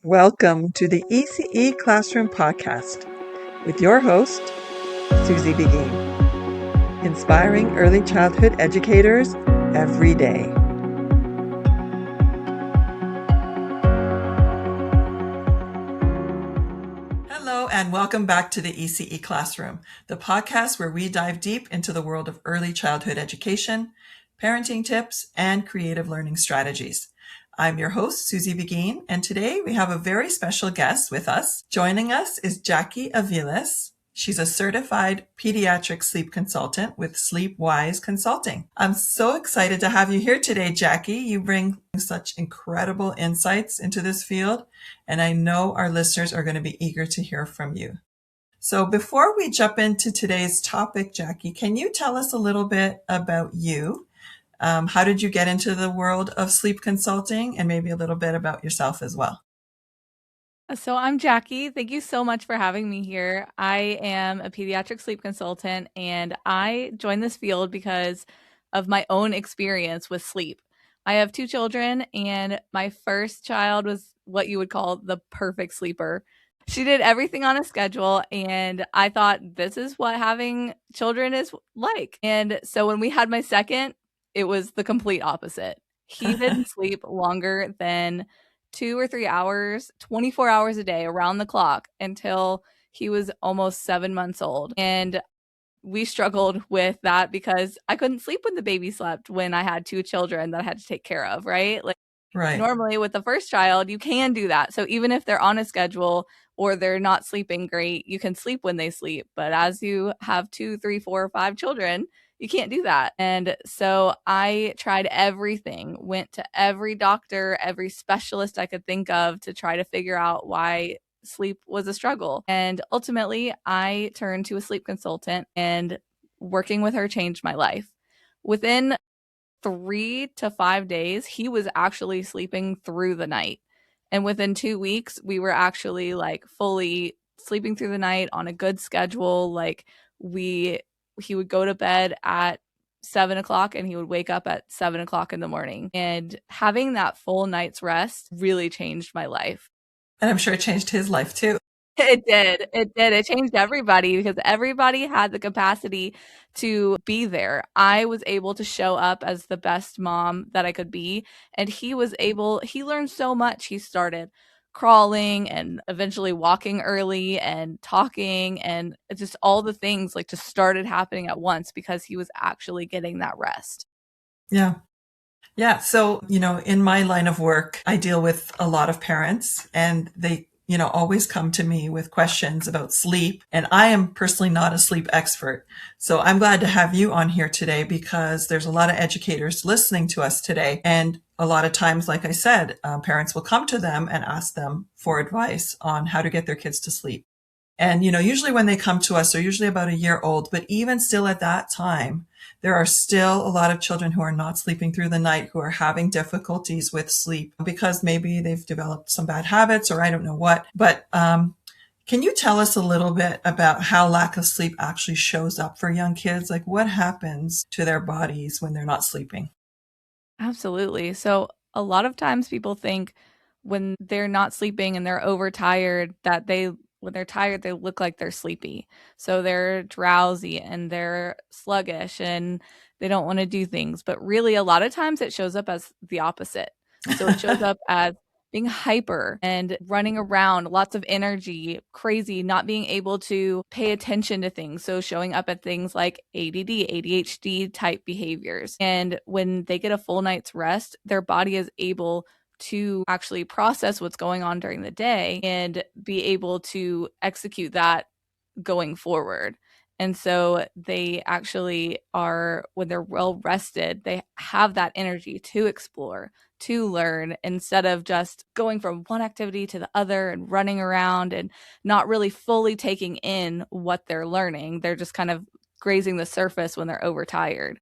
Welcome to the ECE Classroom Podcast with your host, Susie Beghin, inspiring early childhood educators every day. Hello, and welcome back to the ECE Classroom, the podcast where we dive deep into the world of early childhood education, parenting tips, and creative learning strategies. I'm your host, Susie Beghin, and today we have a very special guest with us. Joining us is Jackie Aviles. She's a certified pediatric sleep consultant with SleepWise Consulting. I'm so excited to have you here today, Jackie. You bring such incredible insights into this field, and I know our listeners are going to be eager to hear from you. So before we jump into today's topic, Jackie, can you tell us a little bit about you? How did you get into the world of sleep consulting, and maybe a little bit about yourself as well? So I'm Jackie. Thank you so much for having me here. I am a pediatric sleep consultant, and I joined this field because of my own experience with sleep. I have 2 children, and my first child was what you would call the perfect sleeper. She did everything on a schedule, and I thought this is what having children is like. And so when we had my second, it was the complete opposite. He didn't sleep longer than 2 or 3 hours, 24 hours a day around the clock until he was almost 7 months old. And we struggled with that because I couldn't sleep when the baby slept when I had 2 children that I had to take care of, right? Right. Normally with the first child, you can do that. So even if they're on a schedule or they're not sleeping great, you can sleep when they sleep. But as you have 2, 3, 4, 5 children, you can't do that. And so I tried everything, went to every doctor, every specialist I could think of to try to figure out why sleep was a struggle. And ultimately, I turned to a sleep consultant, and working with her changed my life. Within 3 to 5 days, he was actually sleeping through the night. And within 2 weeks, we were actually fully sleeping through the night on a good schedule. He would go to bed at 7 o'clock and he would wake up at 7 o'clock in the morning. And having that full night's rest really changed my life. And I'm sure it changed his life too. It did. It changed everybody because everybody had the capacity to be there. I was able to show up as the best mom that I could be. And he learned so much. He started crawling and eventually walking early and talking, and just all the things just started happening at once because he was actually getting that rest. Yeah. Yeah. So, in my line of work, I deal with a lot of parents, and they always come to me with questions about sleep. And I am personally not a sleep expert. So I'm glad to have you on here today because there's a lot of educators listening to us today. And a lot of times, like I said, parents will come to them and ask them for advice on how to get their kids to sleep. And, usually when they come to us, they're usually about a year old, but even still at that time, there are still a lot of children who are not sleeping through the night, who are having difficulties with sleep because maybe they've developed some bad habits or I don't know what. But can you tell us a little bit about how lack of sleep actually shows up for young kids? Like what happens to their bodies when they're not sleeping? Absolutely. So a lot of times people think when they're not sleeping and they're overtired that when they're tired, they look like they're sleepy. So they're drowsy and they're sluggish and they don't want to do things. But really, a lot of times it shows up as the opposite. So it shows up as being hyper and running around, lots of energy, crazy, not being able to pay attention to things. So showing up at things like ADD, ADHD type behaviors. And when they get a full night's rest, their body is able to actually process what's going on during the day and be able to execute that going forward. And so they actually when they're well rested, they have that energy to explore, to learn, instead of just going from one activity to the other and running around and not really fully taking in what they're learning. They're just kind of grazing the surface when they're overtired.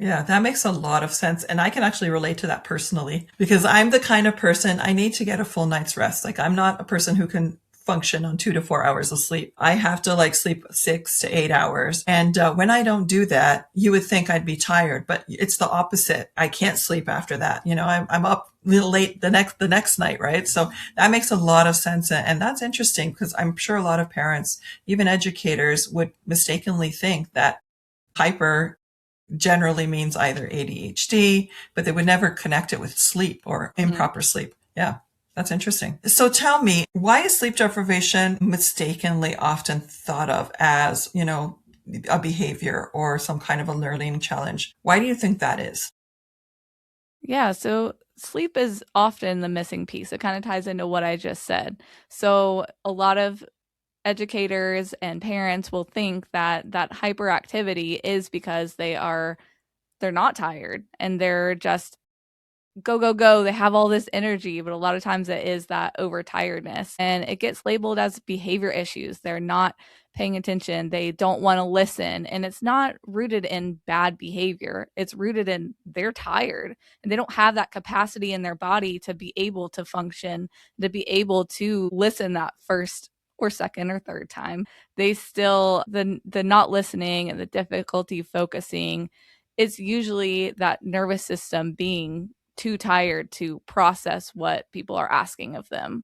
Yeah, that makes a lot of sense. And I can actually relate to that personally because I'm the kind of person I need to get a full night's rest. I'm not a person who can function on 2 to 4 hours of sleep. I have to sleep 6 to 8 hours. And when I don't do that, you would think I'd be tired, but it's the opposite. I can't sleep after that. I'm up late the next night, right? So that makes a lot of sense, and that's interesting because I'm sure a lot of parents, even educators, would mistakenly think that hyper generally means either ADHD, but they would never connect it with sleep or improper sleep. Yeah, that's interesting. So tell me, why is sleep deprivation mistakenly often thought of as, a behavior or some kind of a learning challenge? Why do you think that is? Yeah, so sleep is often the missing piece. It kind of ties into what I just said. So a lot of educators and parents will think that that hyperactivity is because they're not tired and they're just go, go, go. They have all this energy, but a lot of times it is that overtiredness and it gets labeled as behavior issues. They're not paying attention. They don't want to listen. And it's not rooted in bad behavior. It's rooted in they're tired and they don't have that capacity in their body to be able to function, to be able to listen that first or second or third time. They still the not listening and the difficulty focusing, it's usually that nervous system being too tired to process what people are asking of them.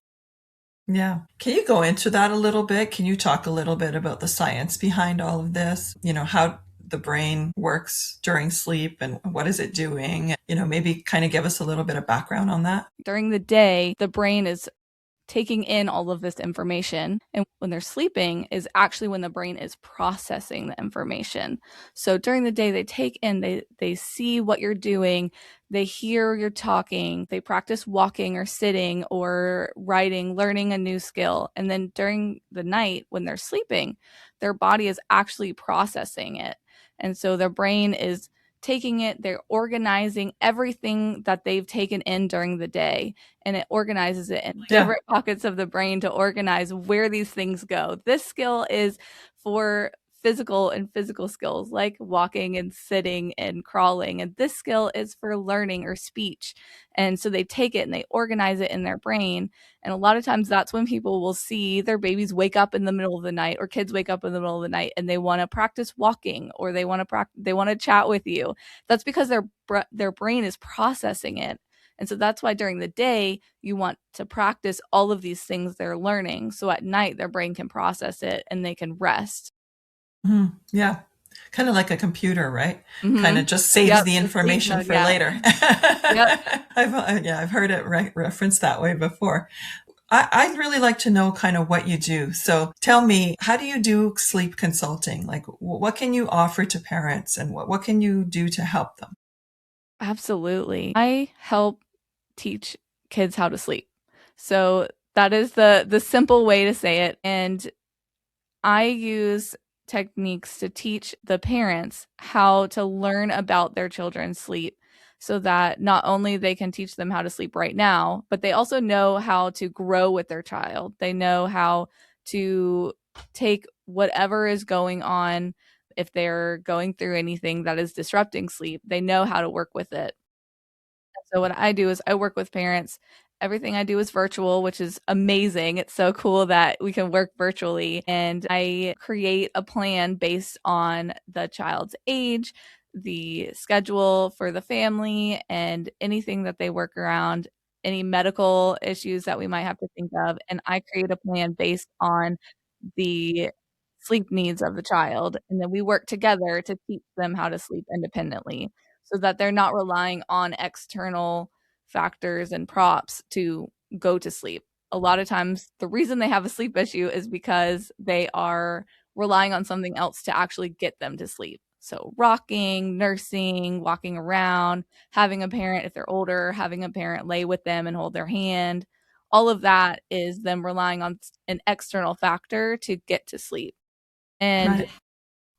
Yeah. Can you go into that a little bit? Can you talk a little bit about the science behind all of this? How the brain works during sleep and what is it doing? Maybe kind of give us a little bit of background on that. During the day, the brain is taking in all of this information. And when they're sleeping is actually when the brain is processing the information. So during the day, they take in, they see what you're doing, they hear you're talking, they practice walking or sitting or writing, learning a new skill. And then during the night, when they're sleeping, their body is actually processing it. And so their brain is taking it, they're organizing everything that they've taken in during the day, and it organizes it in Yeah. different pockets of the brain to organize where these things go. This skill is for physical skills like walking and sitting and crawling, and this skill is for learning or speech. And so they take it and they organize it in their brain, and a lot of times that's when people will see their babies wake up in the middle of the night or kids wake up in the middle of the night and they want to practice walking or they want to chat with you. That's because their brain is processing it. And so that's why during the day, you want to practice all of these things they're learning. So at night, their brain can process it and they can rest. Yeah. Kind of like a computer, right? Kind Mm-hmm. of just saves Yep. the The sleep information mode. for Yeah. later. Yep. I've heard it referenced that way before. I'd really like to know kind of what you do. So tell me, how do you do sleep consulting? Like, what can you offer to parents and what can you do to help them? Absolutely. I help teach kids how to sleep. So that is the simple way to say it. And I use techniques to teach the parents how to learn about their children's sleep so that not only they can teach them how to sleep right now, but they also know how to grow with their child. They know how to take whatever is going on if they're going through anything that is disrupting sleep. They know how to work with it. So what I do is I work with parents. Everything I do is virtual, which is amazing. It's so cool that we can work virtually. And I create a plan based on the child's age, the schedule for the family, and anything that they work around, any medical issues that we might have to think of. And I create a plan based on the sleep needs of the child. And then we work together to teach them how to sleep independently so that they're not relying on external factors and props to go to sleep. A lot of times, the reason they have a sleep issue is because they are relying on something else to actually get them to sleep. So, rocking, nursing, walking around, having a parent, if they're older, having a parent lay with them and hold their hand. All of that is them relying on an external factor to get to sleep. And Right.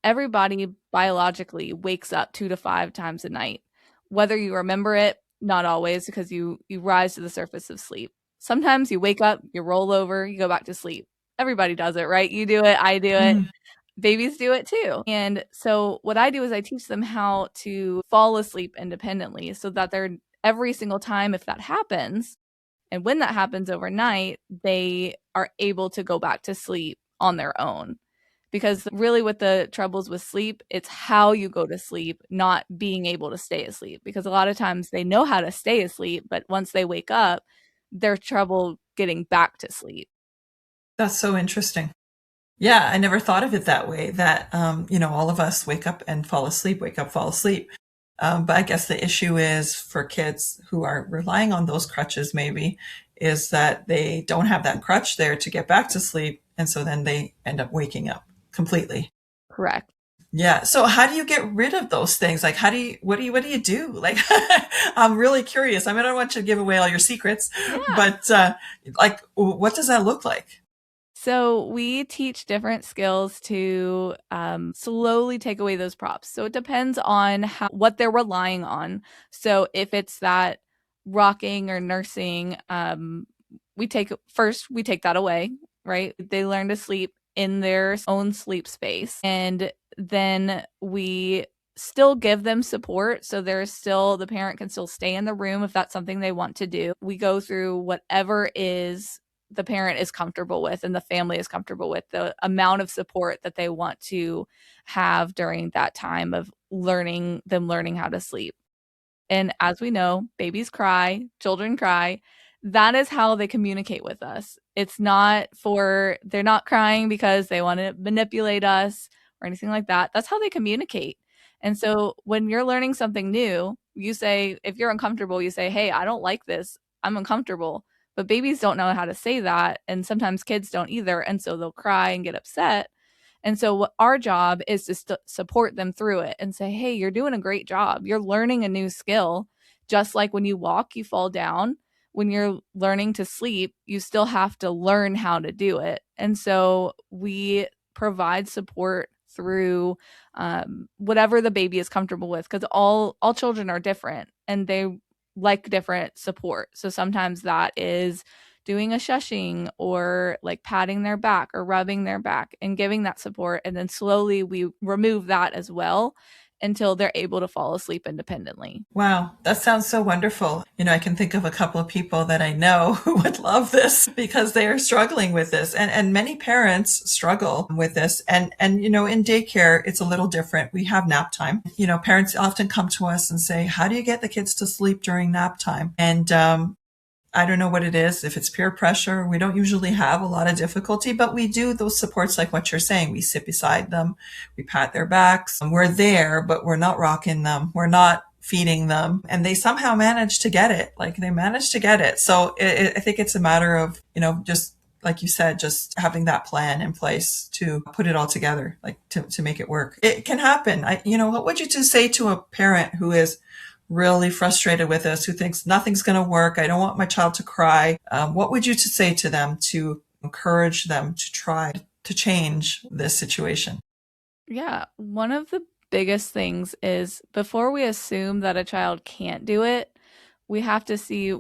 everybody biologically wakes up 2 to 5 times a night. Whether you remember it, not always, because you rise to the surface of sleep. Sometimes you wake up, you roll over, you go back to sleep. Everybody does it, right? You do it, I do it. Mm. Babies do it too. And so what I do is I teach them how to fall asleep independently so that they're every single time if that happens, and when that happens overnight, they are able to go back to sleep on their own. Because really with the troubles with sleep, it's how you go to sleep, not being able to stay asleep. Because a lot of times they know how to stay asleep, but once they wake up, they're trouble getting back to sleep. That's so interesting. Yeah, I never thought of it that way, that, all of us wake up and fall asleep, wake up, fall asleep. But I guess the issue is for kids who are relying on those crutches, maybe, is that they don't have that crutch there to get back to sleep. And so then they end up waking up completely. Correct. Yeah. So how do you get rid of those things? Like, what do you do? Like, I'm really curious. I mean, I don't want you to give away all your secrets, Yeah. but, like, what does that look like? So we teach different skills to slowly take away those props. So it depends on what they're relying on. So if it's that rocking or nursing, we take that away, right? They learn to sleep in their own sleep space, and then we still give them support. So there's still the parent can still stay in the room if that's something they want to do. We go through whatever is the parent is comfortable with and the family is comfortable with, the amount of support that they want to have during that time of learning how to sleep. And as we know, babies cry, children cry. That is how they communicate with us. They're not crying because they want to manipulate us or anything like that. That's how they communicate. And so when you're learning something new, you say, if you're uncomfortable, you say, hey, I don't like this. I'm uncomfortable. But babies don't know how to say that. And sometimes kids don't either. And so they'll cry and get upset. And so what our job is to support them through it and say, "Hey, you're doing a great job. You're learning a new skill. Just like when you walk, you fall down. When you're learning to sleep, you still have to learn how to do it." And so we provide support through whatever the baby is comfortable with, because all children are different and they like different support. So sometimes that is doing a shushing or like patting their back or rubbing their back and giving that support. And then slowly we remove that as well until they're able to fall asleep independently. Wow, that sounds so wonderful. I can think of a couple of people that I know who would love this because they are struggling with this. And many parents struggle with this. And in daycare, it's a little different. We have nap time. Parents often come to us and say, how do you get the kids to sleep during nap time? And, I don't know what it is. If it's peer pressure, we don't usually have a lot of difficulty, but we do those supports like what you're saying. We sit beside them, we pat their backs, and we're there, but we're not rocking them. We're not feeding them. And they somehow manage to get it. Like they manage to get it. So I think it's a matter of, just like you said, just having that plan in place to put it all together, like to make it work. It can happen. What would you just say to a parent who is really frustrated with us, who thinks nothing's going to work? I don't want my child to cry. What would you to say to them to encourage them to try to change this situation? Yeah. One of the biggest things is before we assume that a child can't do it, we have to see,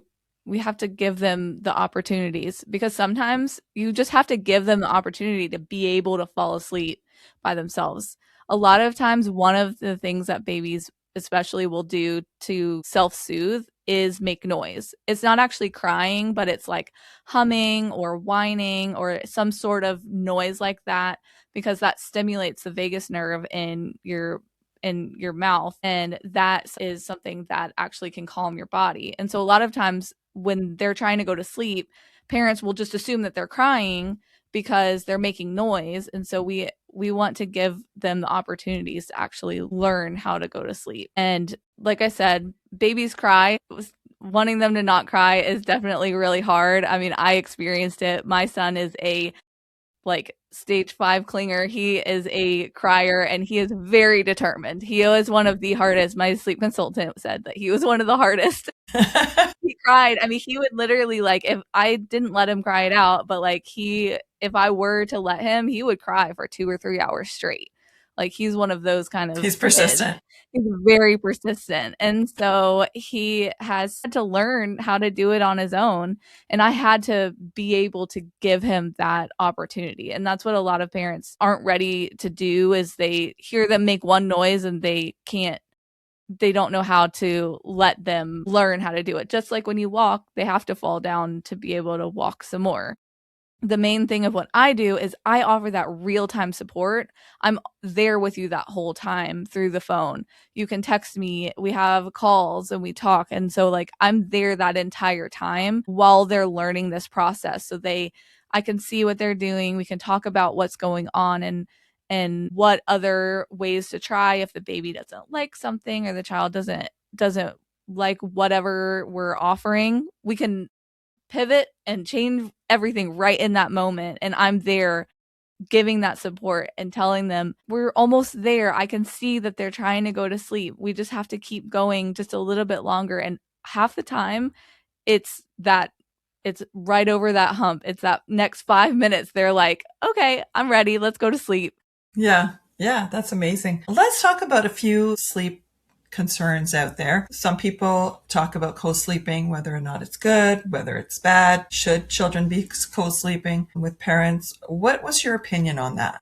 we have to give them the opportunities, because sometimes you just have to give them the opportunity to be able to fall asleep by themselves. A lot of times, one of the things that babies especially will do to self-soothe is make noise. It's not actually crying, but it's like humming or whining or some sort of noise like that, because that stimulates the vagus nerve in your mouth, and that is something that actually can calm your body. And so a lot of times when they're trying to go to sleep, parents will just assume that they're crying because they're making noise. And so we want to give them the opportunities to actually learn how to go to sleep. And like I said, babies cry. Wanting them to not cry is definitely really hard. I mean, I experienced it. My son is a like stage 5 clinger. He is a crier and he is very determined. He was one of the hardest. My sleep consultant said that he was one of the hardest. He cried. I mean, he would literally, like, if I didn't let him cry it out, but like if I were to let him, he would cry for 2 or 3 hours straight. Like he's one of those kind of He's kids. persistent. He's very persistent. And so he has had to learn how to do it on his own. And I had to be able to give him that opportunity. And that's what a lot of parents aren't ready to do, is they hear them make one noise and they don't know how to let them learn how to do it. Just like when you walk, they have to fall down to be able to walk some more. the main thing of what I do is I offer that real-time support. I'm there with you that whole time through the phone. You can text me, we have calls and we talk. And so like I'm there that entire time while they're learning this process. So I can see what they're doing. We can talk about what's going on and what other ways to try if the baby doesn't like something or the child doesn't like whatever we're offering. We can pivot and change everything right in that moment. And I'm there giving that support and telling them we're almost there. I can see that they're trying to go to sleep. We just have to keep going just a little bit longer. And half the time, it's that it's right over that hump. It's that next 5 minutes. They're like, okay, I'm ready. Let's go to sleep. Yeah. Yeah. That's amazing. Let's talk about a few sleep concerns out there. Some people talk about co-sleeping, whether or not it's good, whether it's bad. Should children be co-sleeping with parents? What was your opinion on that?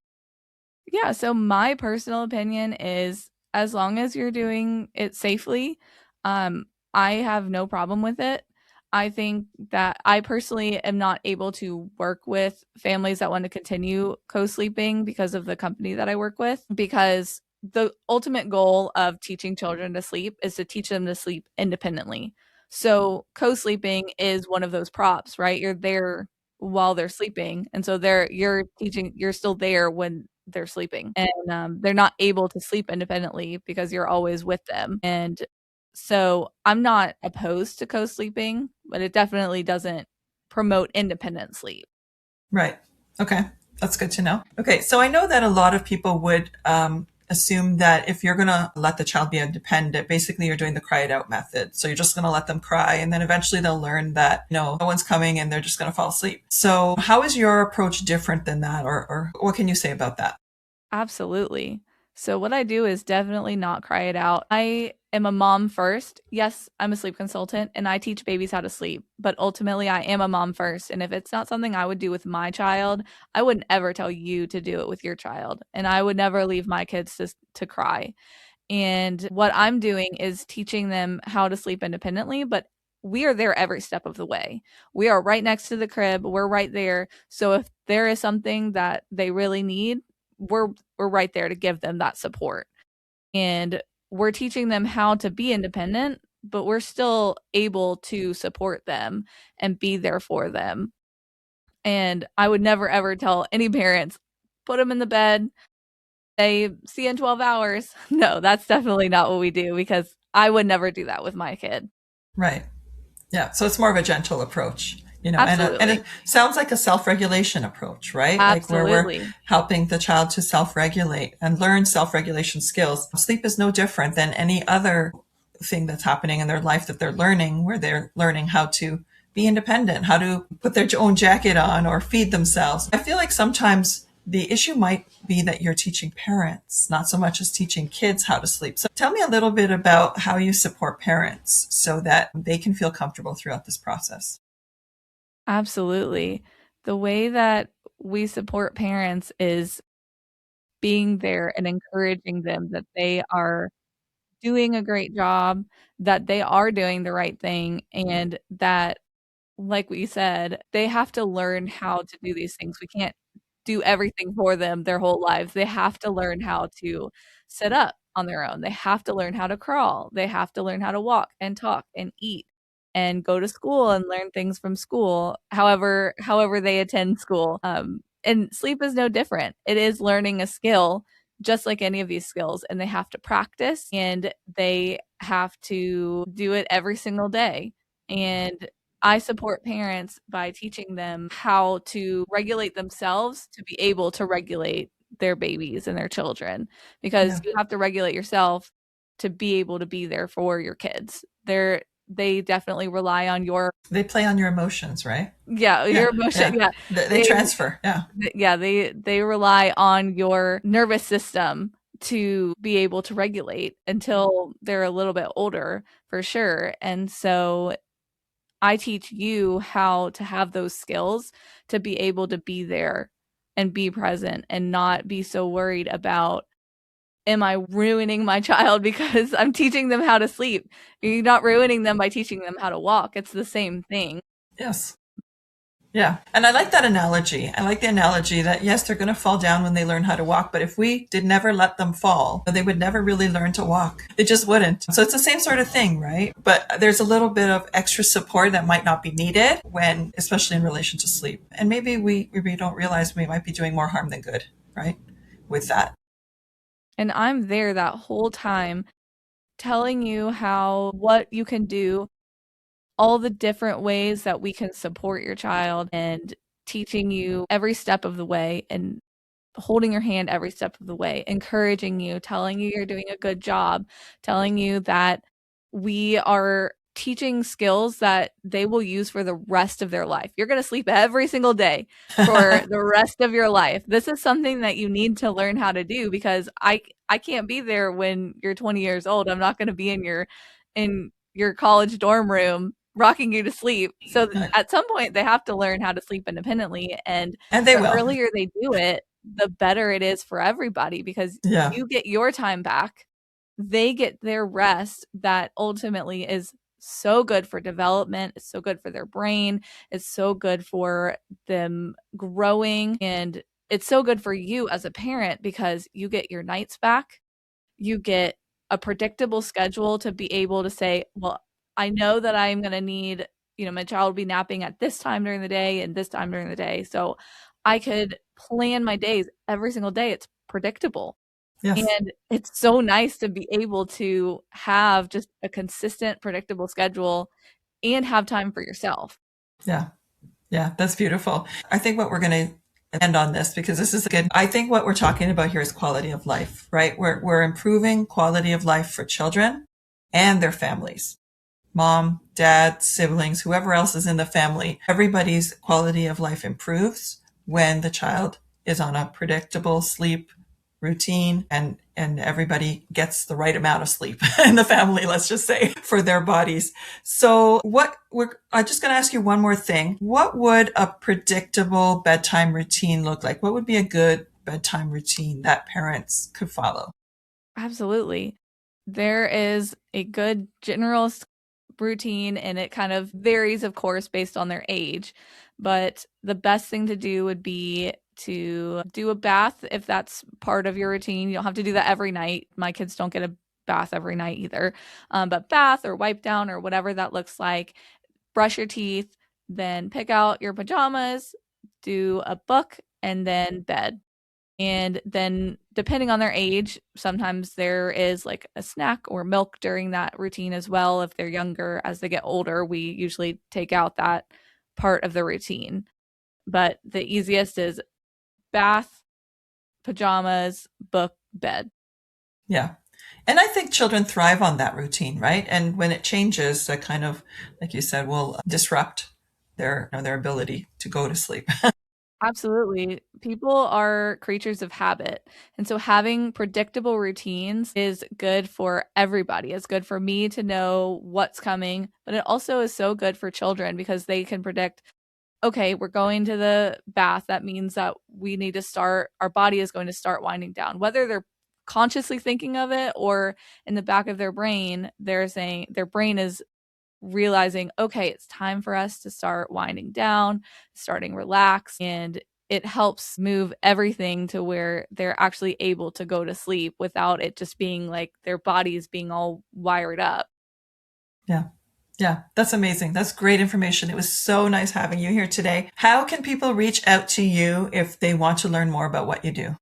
Yeah, so my personal opinion is as long as you're doing it safely, um, I have no problem with it. I think that I personally am not able to work with families that want to continue co-sleeping because of the company that I work with, because the ultimate goal of teaching children to sleep is to teach them to sleep independently. So co-sleeping is one of those props, right? You're there while they're sleeping, and so you're still there when they're sleeping, and they're not able to sleep independently because you're always with them. And so I'm not opposed to co-sleeping, but it definitely doesn't promote independent sleep. Right. Okay. That's good to know. Okay. So I know that a lot of people would assume that if you're going to let the child be independent, basically you're doing the cry it out method. So you're just going to let them cry. And then eventually they'll learn that, no one's coming and they're just going to fall asleep. So how is your approach different than that? Or what can you say about that? Absolutely. So what I do is definitely not cry it out. I am a mom first. Yes, I'm a sleep consultant and I teach babies how to sleep, but ultimately I am a mom first. And if it's not something I would do with my child, I wouldn't ever tell you to do it with your child. And I would never leave my kids to cry. And what I'm doing is teaching them how to sleep independently, but we are there every step of the way. We are right next to the crib. We're right there. So if there is something that they really need, we're right there to give them that support. And we're teaching them how to be independent, but we're still able to support them and be there for them. And I would never ever tell any parents, put them in the bed, they see you in 12 hours. No, that's definitely not what we do because I would never do that with my kid. Right. Yeah. So it's more of a gentle approach, and it Absolutely. sounds like a self-regulation approach, right? Like where we're Absolutely. helping the child to self-regulate and learn self-regulation skills. Sleep is no different than any other thing that's happening in their life that they're learning, where they're learning how to be independent, how to put their own jacket on or feed themselves. I feel like sometimes the issue might be that you're teaching parents, not so much as teaching kids how to sleep. So tell me a little bit about how you support parents so that they can feel comfortable throughout this process. Absolutely. The way that we support parents is being there and encouraging them that they are doing a great job, that they are doing the right thing, and that, like we said, they have to learn how to do these things. We can't do everything for them their whole lives. They have to learn how to sit up on their own. They have to learn how to crawl. They have to learn how to walk and talk and eat and go to school and learn things from school, however they attend school. And sleep is no different. It is learning a skill just like any of these skills, and they have to practice and they have to do it every single day. And I support parents by teaching them how to regulate themselves to be able to regulate their babies and their children, because Yeah. you have to regulate yourself to be able to be there for your kids. They definitely rely on your They play on your emotions, right? yeah, your Yeah. emotion. Yeah. Yeah. They They transfer. Yeah. yeah, they rely on your nervous system to be able to regulate until they're a little bit older for sure. And so I teach you how to have those skills to be able to be there and be present and not be so worried about, am I ruining my child because I'm teaching them how to sleep? You're not ruining them by teaching them how to walk. It's the same thing. Yes. Yeah. And I like that analogy. I like the analogy that yes, they're going to fall down when they learn how to walk, but if we did never let them fall, they would never really learn to walk. They just wouldn't. So it's the same sort of thing, right? But there's a little bit of extra support that might not be needed when, especially in relation to sleep. And maybe we don't realize we might be doing more harm than good, right? With that. And I'm there that whole time telling you how what you can do, all the different ways that we can support your child and teaching you every step of the way and holding your hand every step of the way, encouraging you, telling you you're doing a good job, telling you that we are teaching skills that they will use for the rest of their life. You're going to sleep every single day for the rest of your life. This is something that you need to learn how to do because I can't be there when you're 20 years old. I'm not going to be in your college dorm room rocking you to sleep. So at some point they have to learn how to sleep independently, and And they the will. earlier they do it, the better it is for everybody because Yeah. you get your time back. They get their rest that ultimately is so good for development. It's so good for their brain. It's so good for them growing. And it's so good for you as a parent because you get your nights back. You get a predictable schedule to be able to say, well, I know that I'm going to need, my child will be napping at this time during the day and this time during the day. So I could plan my days every single day. It's predictable. Yes. And it's so nice to be able to have just a consistent, predictable schedule and have time for yourself. Yeah. Yeah, that's beautiful. I think what we're going to end on this because this is good. I think what we're talking about here is quality of life, right? We're improving quality of life for children and their families. Mom, dad, siblings, whoever else is in the family. Everybody's quality of life improves when the child is on a predictable sleep routine and everybody gets the right amount of sleep in the family, let's just say, for their bodies. So I'm just going to ask you one more thing. What would a predictable bedtime routine look like? What would be a good bedtime routine that parents could follow? Absolutely. There is a good general routine, and it kind of varies, of course, based on their age. But the best thing to do would be to do a bath if that's part of your routine. You don't have to do that every night. My kids don't get a bath every night either. But bath or wipe down or whatever that looks like, brush your teeth, then pick out your pajamas, do a book, and then bed. And then, depending on their age, sometimes there is like a snack or milk during that routine as well. If they're younger, as they get older, we usually take out that part of the routine. But the easiest is bath, pajamas, book, bed. Yeah. And I think children thrive on that routine, right? And when it changes, that kind of, like you said, will disrupt their ability to go to sleep. Absolutely. People are creatures of habit. And so having predictable routines is good for everybody. It's good for me to know what's coming, but it also is so good for children because they can predict, okay, we're going to the bath. That means that we need to start, our body is going to start winding down. Whether they're consciously thinking of it or in the back of their brain, they're saying their brain is realizing, okay, it's time for us to start winding down, starting relax, and it helps move everything to where they're actually able to go to sleep without it just being like their bodies being all wired up. Yeah. Yeah. That's amazing. That's great information. It was so nice having you here today. How can people reach out to you if they want to learn more about what you do?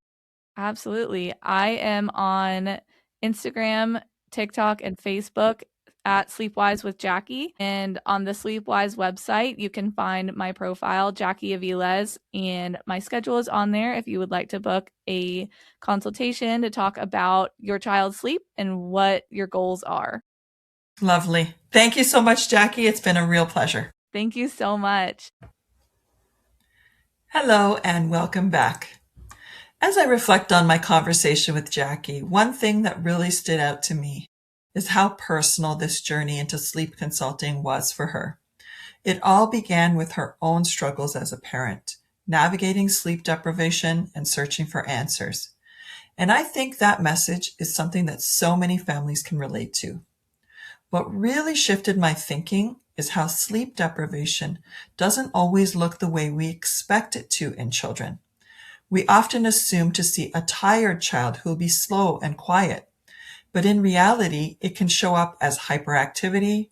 Absolutely. I am on Instagram, TikTok, and Facebook at Sleepwise with Jackie. And on the Sleepwise website, you can find my profile, Jackie Aviles, and my schedule is on there if you would like to book a consultation to talk about your child's sleep and what your goals are. Lovely. Thank you so much, Jackie. It's been a real pleasure. Thank you so much. Hello and welcome back. As I reflect on my conversation with Jackie, one thing that really stood out to me is how personal this journey into sleep consulting was for her. It all began with her own struggles as a parent, navigating sleep deprivation and searching for answers. And I think that message is something that so many families can relate to. What really shifted my thinking is how sleep deprivation doesn't always look the way we expect it to in children. We often assume to see a tired child who will be slow and quiet, but in reality, it can show up as hyperactivity,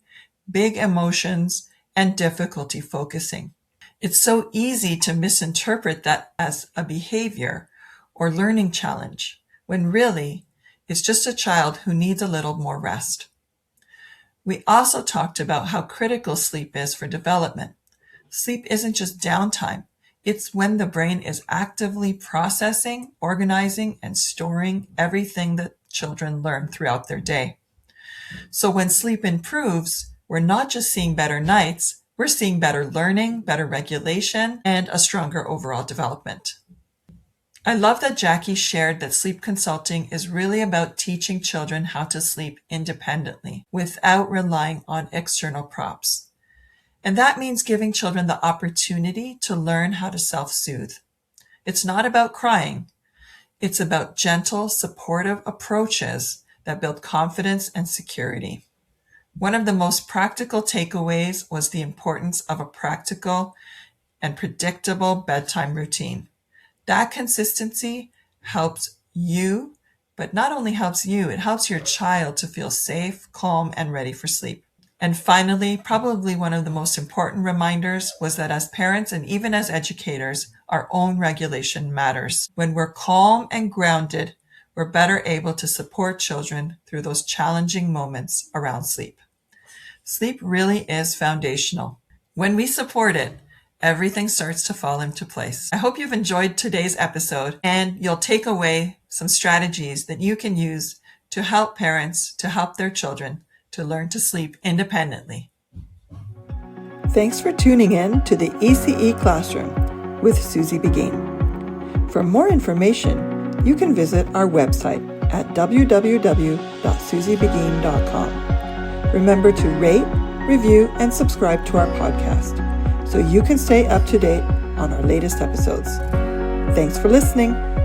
big emotions, and difficulty focusing. It's so easy to misinterpret that as a behavior or learning challenge, when really it's just a child who needs a little more rest. We also talked about how critical sleep is for development. Sleep isn't just downtime. It's when the brain is actively processing, organizing, and storing everything that children learn throughout their day. So when sleep improves, we're not just seeing better nights, we're seeing better learning, better regulation, and a stronger overall development. I love that Jackie shared that sleep consulting is really about teaching children how to sleep independently without relying on external props. And that means giving children the opportunity to learn how to self-soothe. It's not about crying. It's about gentle, supportive approaches that build confidence and security. One of the most practical takeaways was the importance of a practical and predictable bedtime routine. That consistency helps you, but not only helps you, it helps your child to feel safe, calm, and ready for sleep. And finally, probably one of the most important reminders was that as parents and even as educators, our own regulation matters. When we're calm and grounded, we're better able to support children through those challenging moments around sleep. Sleep really is foundational. When we support it, everything starts to fall into place. I hope you've enjoyed today's episode and you'll take away some strategies that you can use to help parents, to help their children to learn to sleep independently. Thanks for tuning in to the ECE Classroom with Susie Beghin. For more information, you can visit our website at www.susiebeghin.com. Remember to rate, review, and subscribe to our podcast so you can stay up to date on our latest episodes. Thanks for listening.